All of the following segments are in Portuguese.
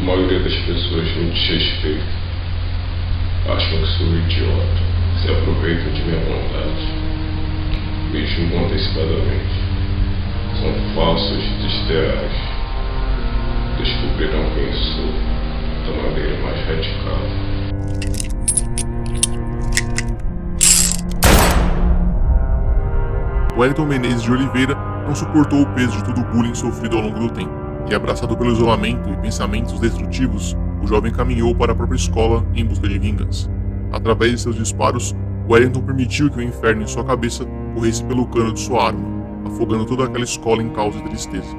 A maioria das pessoas me desrespeita. Acham que sou idiota. Se aproveitam de minha bondade. Me julgam antecipadamente. São falsos desleais. Descobrirão quem sou da maneira mais radical. Wellington Menezes de Oliveira não suportou o peso de todo o bullying sofrido ao longo do tempo, e abraçado pelo isolamento e pensamentos destrutivos, o jovem caminhou para a própria escola em busca de vingança. Através de seus disparos, Wellington permitiu que o inferno em sua cabeça corresse pelo cano de sua arma, afogando toda aquela escola em caos e tristeza.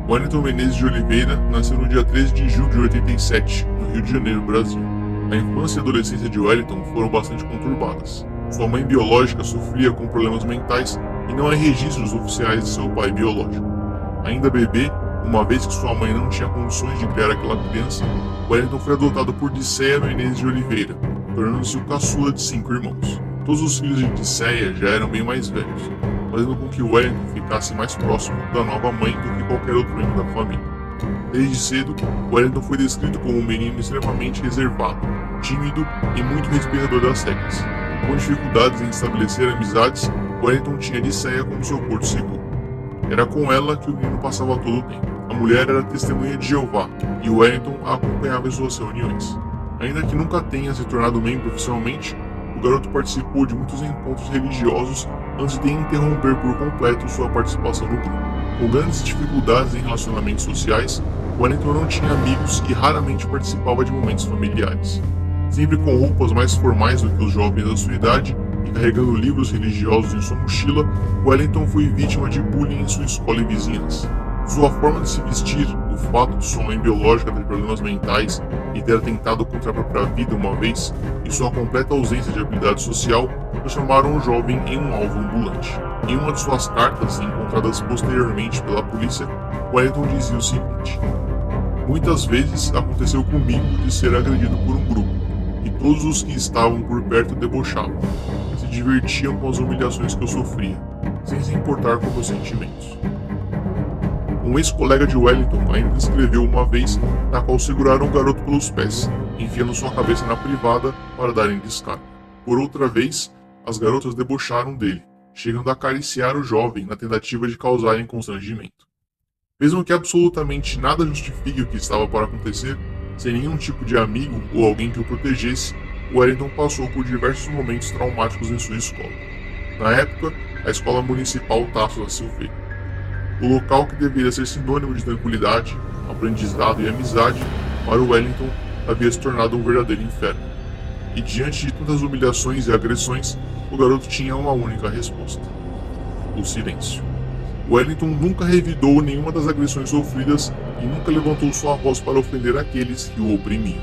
Wellington Menezes de Oliveira nasceu no dia 13 de julho de 87, no Rio de Janeiro, Brasil. A infância e adolescência de Wellington foram bastante conturbadas. Sua mãe biológica sofria com problemas mentais e não há registros oficiais de seu pai biológico. Ainda bebê, uma vez que sua mãe não tinha condições de criar aquela criança, Wellington foi adotado por Diceia Menezes de Oliveira, tornando-se o caçula de 5 irmãos. Todos os filhos de Diceia já eram bem mais velhos, fazendo com que Wellington ficasse mais próximo da nova mãe do que qualquer outro membro da família. Desde cedo, Wellington foi descrito como um menino extremamente reservado, tímido e muito respeitador das regras. Com dificuldades em estabelecer amizades, Wellington tinha Diceia como seu porto seguro. Era com ela que o menino passava todo o tempo. A mulher era testemunha de Jeová e Wellington a acompanhava em suas reuniões. Ainda que nunca tenha se tornado membro oficialmente, o garoto participou de muitos encontros religiosos antes de interromper por completo sua participação no grupo. Com grandes dificuldades em relacionamentos sociais, Wellington não tinha amigos e raramente participava de momentos familiares. Sempre com roupas mais formais do que os jovens da sua idade e carregando livros religiosos em sua mochila, Wellington foi vítima de bullying em sua escola e vizinhança. Sua forma de se vestir, o fato de sua mãe biológica ter problemas mentais e ter atentado contra a própria vida uma vez, e sua completa ausência de habilidade social, transformaram o jovem em um alvo ambulante. Em uma de suas cartas, encontradas posteriormente pela polícia, Wellington dizia o seguinte: "Muitas vezes aconteceu comigo de ser agredido por um grupo, e todos os que estavam por perto debochavam, se divertiam com as humilhações que eu sofria, sem se importar com meus sentimentos." Um ex-colega de Wellington ainda descreveu uma vez na qual seguraram o garoto pelos pés, enfiando sua cabeça na privada para darem descarga. Por outra vez, as garotas debocharam dele, chegando a acariciar o jovem na tentativa de causarem constrangimento. Mesmo que absolutamente nada justifique o que estava para acontecer, sem nenhum tipo de amigo ou alguém que o protegesse, Wellington passou por diversos momentos traumáticos em sua escola. Na época, a Escola Municipal Tasso da Silveira. O local que deveria ser sinônimo de tranquilidade, aprendizado e amizade, para o Wellington havia se tornado um verdadeiro inferno. E diante de tantas humilhações e agressões, o garoto tinha uma única resposta: o silêncio. Wellington nunca revidou nenhuma das agressões sofridas e nunca levantou sua voz para ofender aqueles que o oprimiam.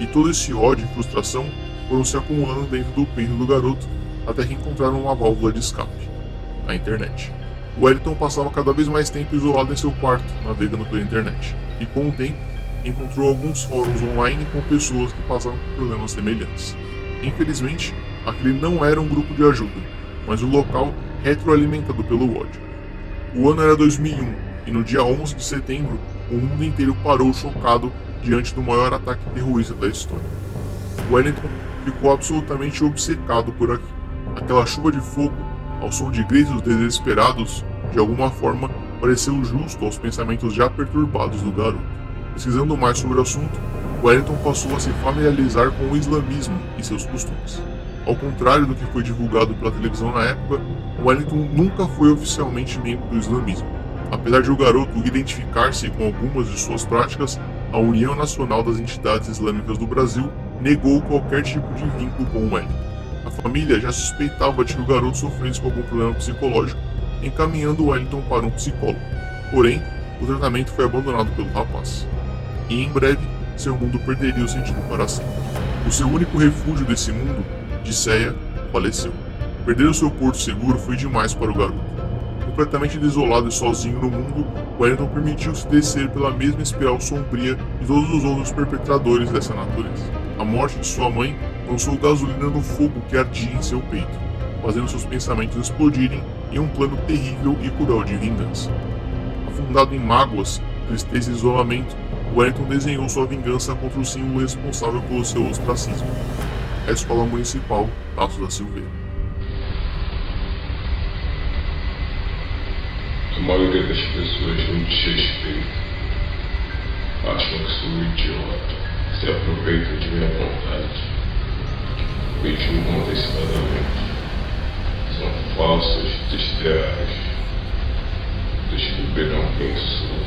E todo esse ódio e frustração foram se acumulando dentro do peito do garoto até que encontraram uma válvula de escape: a internet. Wellington passava cada vez mais tempo isolado em seu quarto, navegando pela internet, e com o tempo encontrou alguns fóruns online com pessoas que passavam por problemas semelhantes. Infelizmente, aquele não era um grupo de ajuda, mas um local retroalimentado pelo ódio. O ano era 2001, e no dia 11 de setembro, o mundo inteiro parou chocado diante do maior ataque terrorista da história. Wellington ficou absolutamente obcecado por aquilo. Aquela chuva de fogo, ao som de gritos desesperados, de alguma forma pareceu justo aos pensamentos já perturbados do garoto. Pesquisando mais sobre o assunto, Wellington passou a se familiarizar com o islamismo e seus costumes. Ao contrário do que foi divulgado pela televisão na época, Wellington nunca foi oficialmente membro do islamismo. Apesar de o garoto identificar-se com algumas de suas práticas, a União Nacional das Entidades Islâmicas do Brasil negou qualquer tipo de vínculo com o Wellington. A família já suspeitava de que o garoto sofresse com algum problema psicológico, encaminhando Wellington para um psicólogo. Porém, o tratamento foi abandonado pelo rapaz. E em breve, seu mundo perderia o sentido para sempre. O seu único refúgio desse mundo, Diceia, faleceu. Perder o seu porto seguro foi demais para o garoto. Completamente desolado e sozinho no mundo, Wellington permitiu-se descer pela mesma espiral sombria de todos os outros perpetradores dessa natureza. A morte de sua mãe lançou gasolina no fogo que ardia em seu peito, fazendo seus pensamentos explodirem em um plano terrível e cruel de vingança. Afundado em mágoas, tristeza e isolamento, Wellington desenhou sua vingança contra o símbolo responsável pelo seu ostracismo, a Escola Municipal Tasso da Silveira. A maioria das pessoas não te respeita. Acham que sou idiota. Se aproveitam de minha vontade. Me julgam antecipadamente. São falsos, desleais. Descobrirão quem sou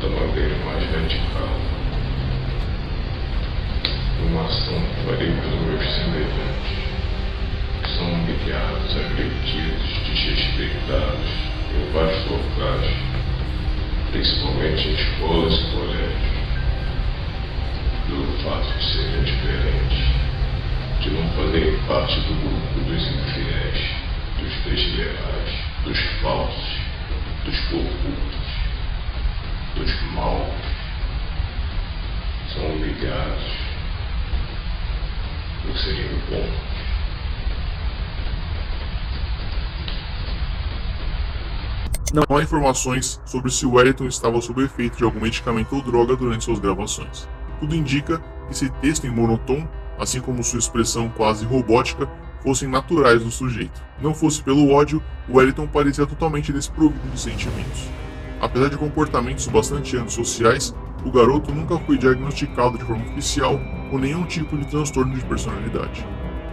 da maneira mais radical. Uma ação que farei pelos meus semelhantes, que são humilhados, agredidos, desrespeitados em vários locais, principalmente em escolas e colégios, pelo fato de serem diferentes, de não fazerem parte do grupo dos infiéis, dos desleais, dos falsos, dos corruptos, dos maus. São humilhados por serem bons. Não há informações sobre se Wellington estava sob efeito de algum medicamento ou droga durante suas gravações. Tudo indica que esse texto em monotom, assim como sua expressão quase robótica, fossem naturais do sujeito. Não fosse pelo ódio, Wellington parecia totalmente desprovido de sentimentos. Apesar de comportamentos bastante antissociais, o garoto nunca foi diagnosticado de forma oficial com nenhum tipo de transtorno de personalidade.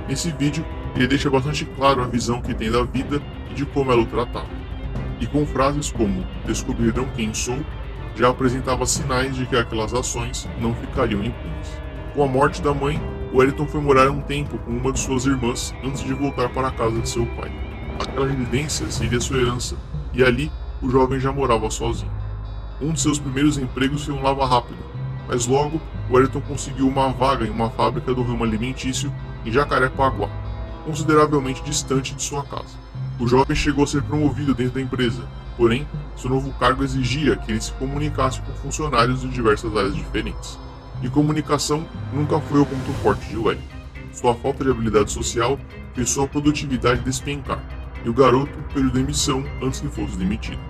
Nesse vídeo, ele deixa bastante claro a visão que tem da vida e de como ela o tratava. E com frases como "descobrirão quem sou", já apresentava sinais de que aquelas ações não ficariam impunes. Com a morte da mãe, Wellington foi morar um tempo com uma de suas irmãs antes de voltar para a casa de seu pai. Aquela residência seria sua herança, e ali o jovem já morava sozinho. Um de seus primeiros empregos foi um lava-rápido, mas logo Wellington conseguiu uma vaga em uma fábrica do ramo alimentício em Jacarepaguá, consideravelmente distante de sua casa. O jovem chegou a ser promovido dentro da empresa, porém, seu novo cargo exigia que ele se comunicasse com funcionários de diversas áreas diferentes. E comunicação nunca foi o ponto forte de Wellington. Sua falta de habilidade social fez sua produtividade despencar, e o garoto pediu demissão antes que fosse demitido.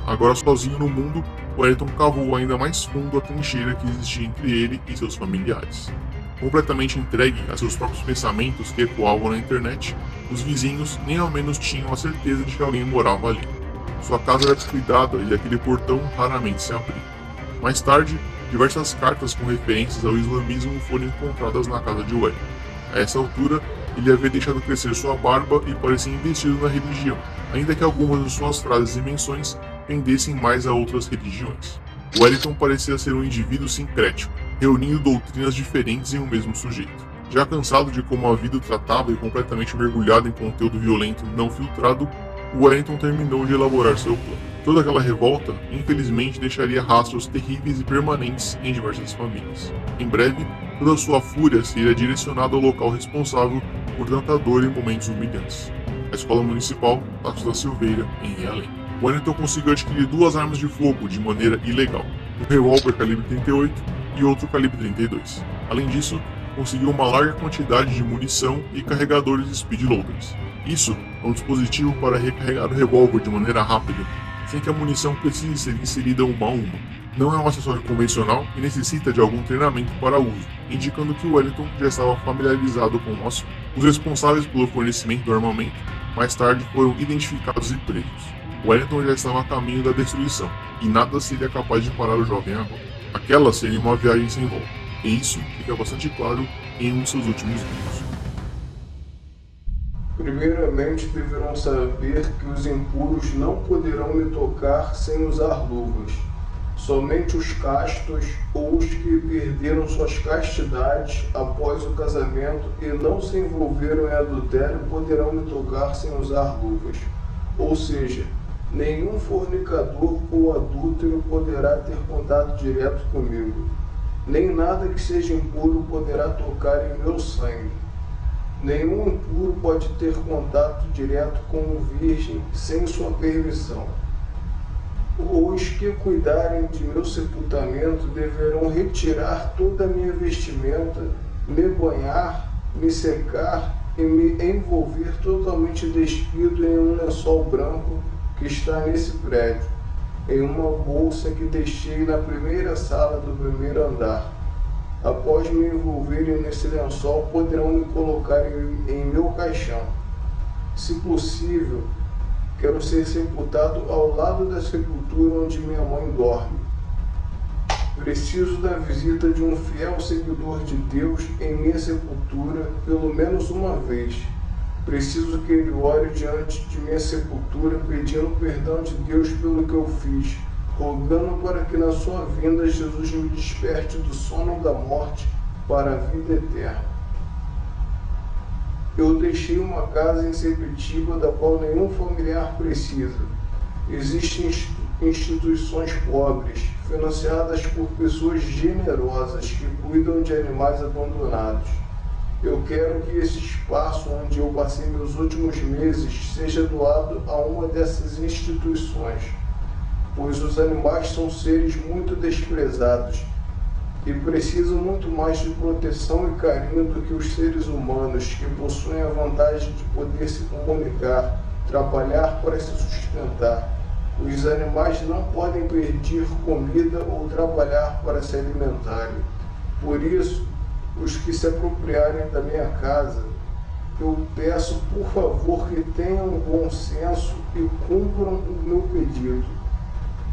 Agora sozinho no mundo, Wellington cavou ainda mais fundo a trincheira que existia entre ele e seus familiares. Completamente entregue a seus próprios pensamentos que ecoavam na internet, os vizinhos nem ao menos tinham a certeza de que alguém morava ali. Sua casa era descuidada e aquele portão raramente se abria. Mais tarde, diversas cartas com referências ao islamismo foram encontradas na casa de Wellington. A essa altura, ele havia deixado crescer sua barba e parecia investido na religião, ainda que algumas de suas frases e menções pendessem mais a outras religiões. Wellington parecia ser um indivíduo sincrético, reunindo doutrinas diferentes em um mesmo sujeito. Já cansado de como a vida o tratava e completamente mergulhado em conteúdo violento não filtrado, Wellington terminou de elaborar seu plano. Toda aquela revolta, infelizmente, deixaria rastros terríveis e permanentes em diversas famílias. Em breve, toda sua fúria seria direcionada ao local responsável por tanta dor e momentos humilhantes: a Escola Municipal Tasso da Silveira, em Realengo. Wellington conseguiu adquirir duas armas de fogo de maneira ilegal, um revólver calibre 38 e outro calibre 32. Além disso, conseguiu uma larga quantidade de munição e carregadores de speed loaders. Isso é um dispositivo para recarregar o revólver de maneira rápida, sem que a munição precise ser inserida uma a uma. Não é um acessório convencional e necessita de algum treinamento para uso, indicando que Wellington já estava familiarizado com o assunto. Os responsáveis pelo fornecimento do armamento mais tarde foram identificados e presos. Wellington já estava a caminho da destruição, e nada seria capaz de parar o jovem agora. Aquela seria uma viagem sem volta, e isso fica bastante claro em um de seus últimos livros. Primeiramente deverão saber que os impuros não poderão me tocar sem usar luvas. Somente os castos ou os que perderam suas castidades após o casamento e não se envolveram em adultério poderão me tocar sem usar luvas. Ou seja, nenhum fornicador ou adúltero poderá ter contato direto comigo. Nem nada que seja impuro poderá tocar em meu sangue. Nenhum impuro pode ter contato direto com o virgem sem sua permissão. Os que cuidarem de meu sepultamento deverão retirar toda a minha vestimenta, me banhar, me secar e me envolver totalmente despido em um lençol branco que está nesse prédio. em uma bolsa que deixei na primeira sala do primeiro andar. Após me envolverem nesse lençol, poderão me colocar em meu caixão. Se possível, quero ser sepultado ao lado da sepultura onde minha mãe dorme. Preciso da visita de um fiel seguidor de Deus em minha sepultura pelo menos uma vez. Preciso que ele ore diante de minha sepultura, pedindo perdão de Deus pelo que eu fiz, rogando para que na sua vinda Jesus me desperte do sono da morte para a vida eterna. Eu deixei uma casa em Sepetiba da qual nenhum familiar precisa. Existem instituições pobres, financiadas por pessoas generosas que cuidam de animais abandonados. Eu quero que esse espaço onde eu passei meus últimos meses seja doado a uma dessas instituições, pois os animais são seres muito desprezados e precisam muito mais de proteção e carinho do que os seres humanos, que possuem a vantagem de poder se comunicar, trabalhar para se sustentar. Os animais não podem pedir comida ou trabalhar para se alimentarem. Por isso, os que se apropriarem da minha casa, eu peço por favor que tenham bom senso e cumpram o meu pedido,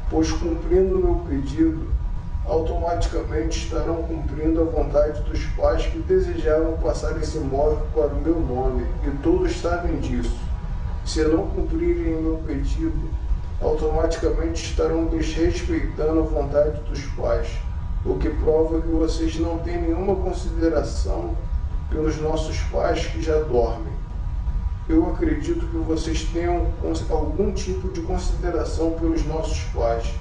pois cumprindo o meu pedido, automaticamente estarão cumprindo a vontade dos pais que desejaram passar esse imóvel para o meu nome, e todos sabem disso. Se não cumprirem o meu pedido, automaticamente estarão desrespeitando a vontade dos pais, o que prova que vocês não têm nenhuma consideração pelos nossos pais que já dormem. Eu acredito que vocês tenham algum tipo de consideração pelos nossos pais.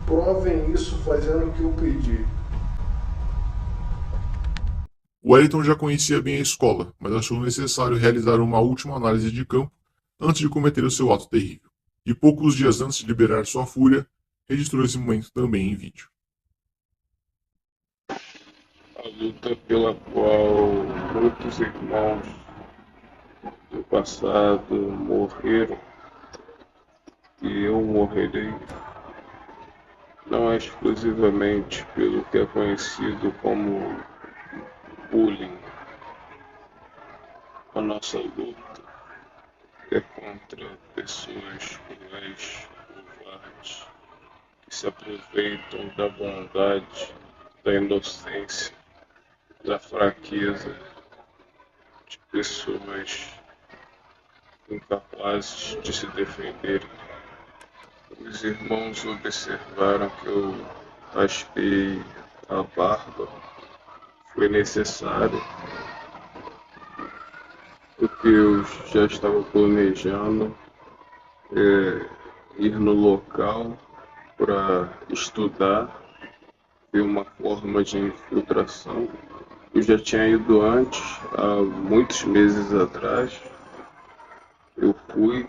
Provem isso fazendo o que eu pedi. Wellington já conhecia bem a escola, mas achou necessário realizar uma última análise de campo antes de cometer o seu ato terrível. E poucos dias antes de liberar sua fúria, registrou esse momento também em vídeo. A luta pela qual muitos irmãos do passado morreram e eu morrerei não é exclusivamente pelo que é conhecido como bullying. A nossa luta é contra pessoas cruéis, covardes, que se aproveitam da bondade, da inocência, da fraqueza de pessoas incapazes de se defenderem. Os irmãos observaram que eu raspei a barba. Foi necessário, porque eu já estava planejando ir no local para estudar, ver uma forma de infiltração. Eu já tinha ido antes, há muitos meses atrás. Eu fui,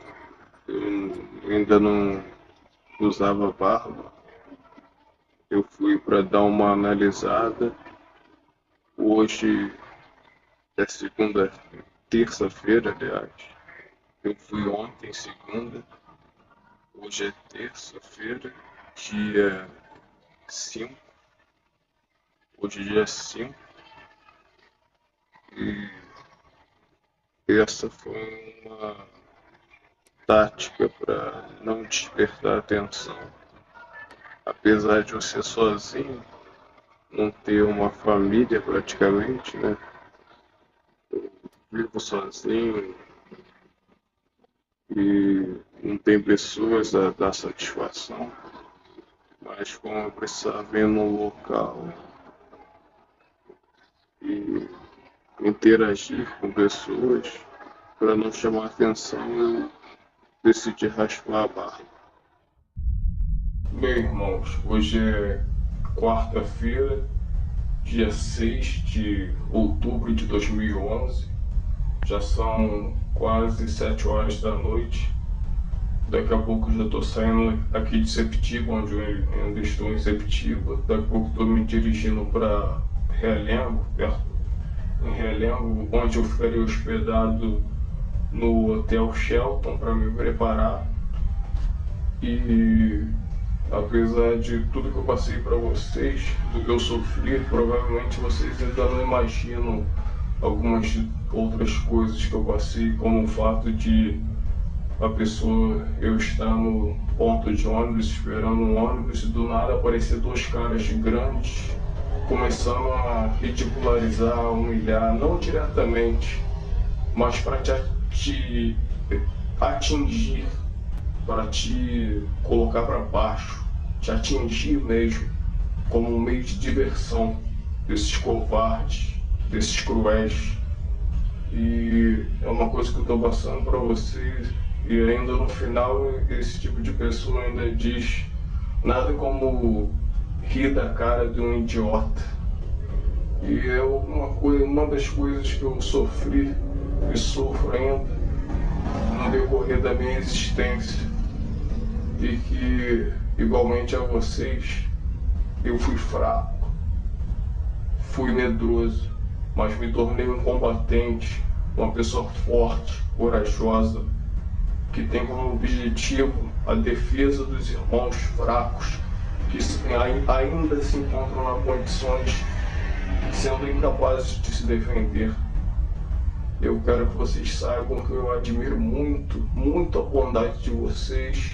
eu ainda não usava barba. Eu fui para dar uma analisada. Hoje é terça-feira, aliás. Eu fui ontem, segunda. Hoje é terça-feira, dia 5. Hoje é dia 5. E essa foi uma tática para não despertar atenção. Apesar de eu ser sozinho, não ter uma família praticamente, né? Eu vivo sozinho e não tem pessoas a dar satisfação. Mas como eu precisava vir no local e interagir com pessoas, para não chamar atenção, eu decidi raspar a barba. Bem, irmãos, hoje é quarta-feira, dia 6 de outubro de 2011. Já são quase 7 horas da noite. Daqui a pouco já estou saindo aqui de Sepetiba, onde eu ainda estou em Sepetiba. Daqui a pouco estou me dirigindo para Realengo, em Realengo, onde eu ficaria hospedado no Hotel Shelton para me preparar. E Apesar de tudo que eu passei para vocês, do que eu sofri, provavelmente vocês ainda não imaginam algumas outras coisas que eu passei, como o fato de eu estar no ponto de ônibus, esperando um ônibus, e do nada aparecer dois caras grandes, começando a ridicularizar, humilhar, não diretamente, mas para te atingir, para te colocar para baixo, te atingir mesmo, como um meio de diversão desses covardes, desses cruéis. E é uma coisa que eu estou passando para vocês, e ainda no final esse tipo de pessoa ainda diz nada como rir da cara de um idiota. E é uma das coisas que eu sofri e sofro ainda no decorrer da minha existência, e que, igualmente a vocês, eu fui fraco, fui medroso, mas me tornei um combatente, uma pessoa forte, corajosa, que tem como objetivo a defesa dos irmãos fracos, que ainda se encontram em condições, sendo incapazes de se defender. Eu quero que vocês saibam que eu admiro muito a bondade de vocês,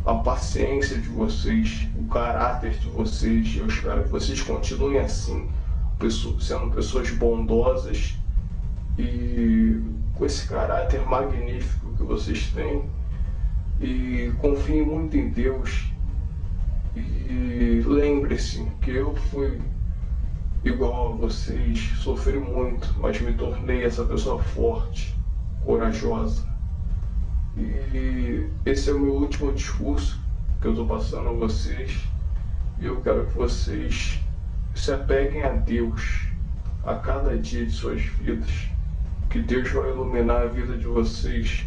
a paciência de vocês, o caráter de vocês. Eu espero que vocês continuem assim, sendo pessoas bondosas e com esse caráter magnífico que vocês têm. E confiem muito em Deus. E lembre-se que eu fui igual a vocês, sofri muito, mas me tornei essa pessoa forte, corajosa. E esse é o meu último discurso que eu estou passando a vocês. E eu quero que vocês se apeguem a Deus a cada dia de suas vidas, que Deus vai iluminar a vida de vocês.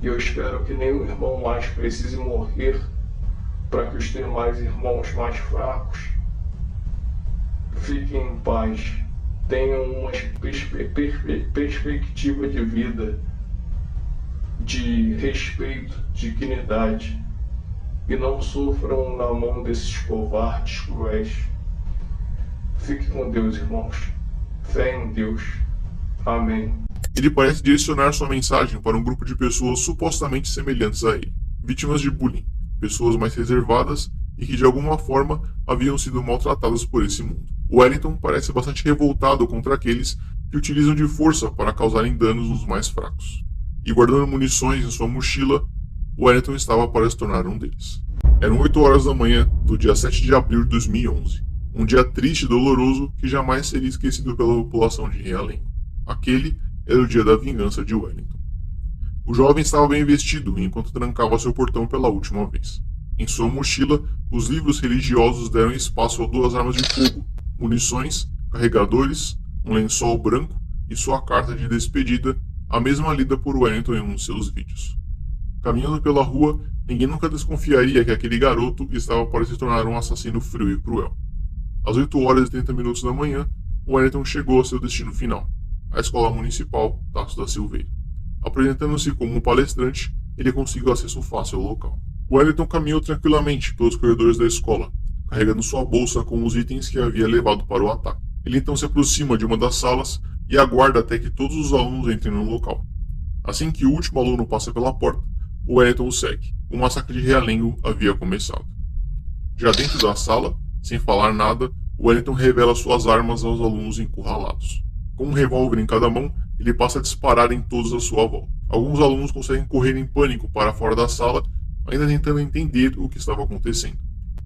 E eu espero que nenhum irmão mais precise morrer para que os demais irmãos mais fracos fiquem em paz, tenham uma perspectiva de vida, de respeito, dignidade, e não sofram na mão desses covardes cruéis. Fique com Deus, irmãos. Fé em Deus. Amém. Ele parece direcionar sua mensagem para um grupo de pessoas supostamente semelhantes a ele, vítimas de bullying, pessoas mais reservadas e que de alguma forma haviam sido maltratadas por esse mundo. Wellington parece bastante revoltado contra aqueles que utilizam de força para causarem danos nos mais fracos. E guardando munições em sua mochila, Wellington estava para se tornar um deles. Eram 8 horas da manhã do dia 7 de abril de 2011. Um dia triste e doloroso que jamais seria esquecido pela população de Realengo. Aquele era o dia da vingança de Wellington. O jovem estava bem vestido enquanto trancava seu portão pela última vez. Em sua mochila, os livros religiosos deram espaço a 2 armas de fogo, munições, carregadores, um lençol branco e sua carta de despedida, a mesma lida por Wellington em um de seus vídeos. Caminhando pela rua, ninguém nunca desconfiaria que aquele garoto estava para se tornar um assassino frio e cruel. Às 8 horas e 30 minutos da manhã, Wellington chegou ao seu destino final, a Escola Municipal Tasso da Silveira. Apresentando-se como um palestrante, ele conseguiu acesso fácil ao local. Wellington caminhou tranquilamente pelos corredores da escola, carregando sua bolsa com os itens que havia levado para o ataque. Ele então se aproxima de uma das salas e aguarda até que todos os alunos entrem no local. Assim que o último aluno passa pela porta, Wellington o segue. O massacre de Realengo havia começado. Já dentro da sala, sem falar nada, Wellington revela suas armas aos alunos encurralados. Com um revólver em cada mão, ele passa a disparar em todos à sua volta. Alguns alunos conseguem correr em pânico para fora da sala, ainda tentando entender o que estava acontecendo.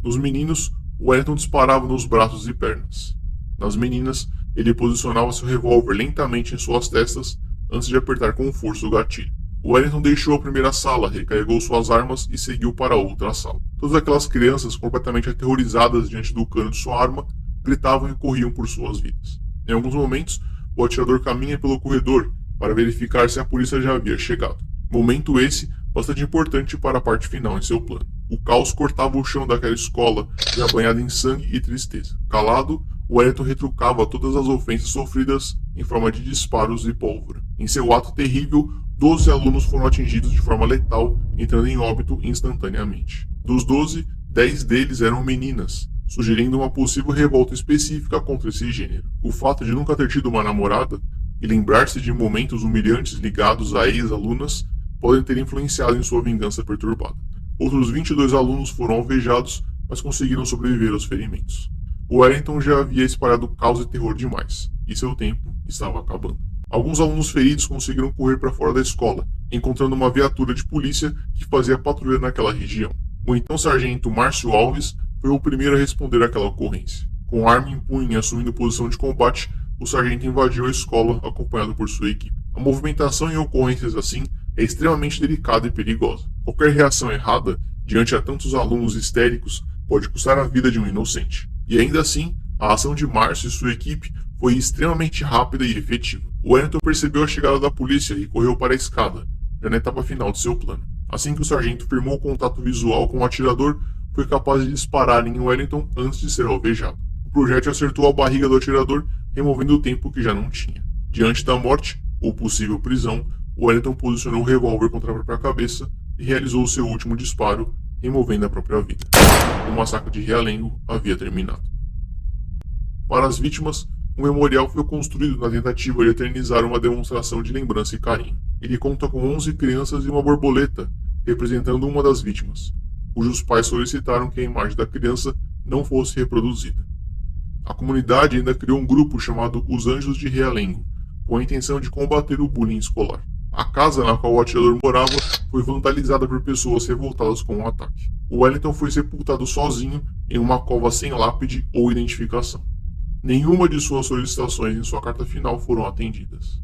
Nos meninos, Wellington disparava nos braços e pernas. Nas meninas, ele posicionava seu revólver lentamente em suas testas antes de apertar com força o gatilho. Wellington deixou a primeira sala, recarregou suas armas e seguiu para outra sala. Todas aquelas crianças, completamente aterrorizadas diante do cano de sua arma, gritavam e corriam por suas vidas. Em alguns momentos, o atirador caminha pelo corredor para verificar se a polícia já havia chegado. Momento esse bastante importante para a parte final em seu plano. O caos cortava o chão daquela escola, já banhada em sangue e tristeza. Calado, Wellington retrucava todas as ofensas sofridas em forma de disparos e pólvora. Em seu ato terrível, 12 alunos foram atingidos de forma letal, entrando em óbito instantaneamente. Dos 12, 10 deles eram meninas, sugerindo uma possível revolta específica contra esse gênero. O fato de nunca ter tido uma namorada e lembrar-se de momentos humilhantes ligados a ex-alunas podem ter influenciado em sua vingança perturbada. Outros 22 alunos foram alvejados, mas conseguiram sobreviver aos ferimentos. O Wellington já havia espalhado caos e terror demais, e seu tempo estava acabando. Alguns alunos feridos conseguiram correr para fora da escola, encontrando uma viatura de polícia que fazia patrulha naquela região. O então sargento Márcio Alves foi o primeiro a responder àquela ocorrência. Com arma em punho e assumindo posição de combate, o sargento invadiu a escola acompanhado por sua equipe. A movimentação em ocorrências assim é extremamente delicada e perigosa. Qualquer reação errada diante a tantos alunos histéricos pode custar a vida de um inocente. E ainda assim, a ação de Márcio e sua equipe foi extremamente rápida e efetiva. O Wellington percebeu a chegada da polícia e correu para a escada, já na etapa final de seu plano. Assim que o sargento firmou o contato visual com o atirador, foi capaz de disparar em Wellington antes de ser alvejado. O projétil acertou a barriga do atirador, removendo o tempo que já não tinha. Diante da morte, ou possível prisão, Wellington posicionou o revólver contra a própria cabeça e realizou seu último disparo, removendo a própria vida. O massacre de Realengo havia terminado. Para as vítimas, um memorial foi construído na tentativa de eternizar uma demonstração de lembrança e carinho. Ele conta com 11 crianças e uma borboleta, representando uma das vítimas, cujos pais solicitaram que a imagem da criança não fosse reproduzida. A comunidade ainda criou um grupo chamado Os Anjos de Realengo, com a intenção de combater o bullying escolar. A casa na qual o atirador morava foi vandalizada por pessoas revoltadas com o ataque. O Wellington foi sepultado sozinho em uma cova sem lápide ou identificação. Nenhuma de suas solicitações em sua carta final foram atendidas.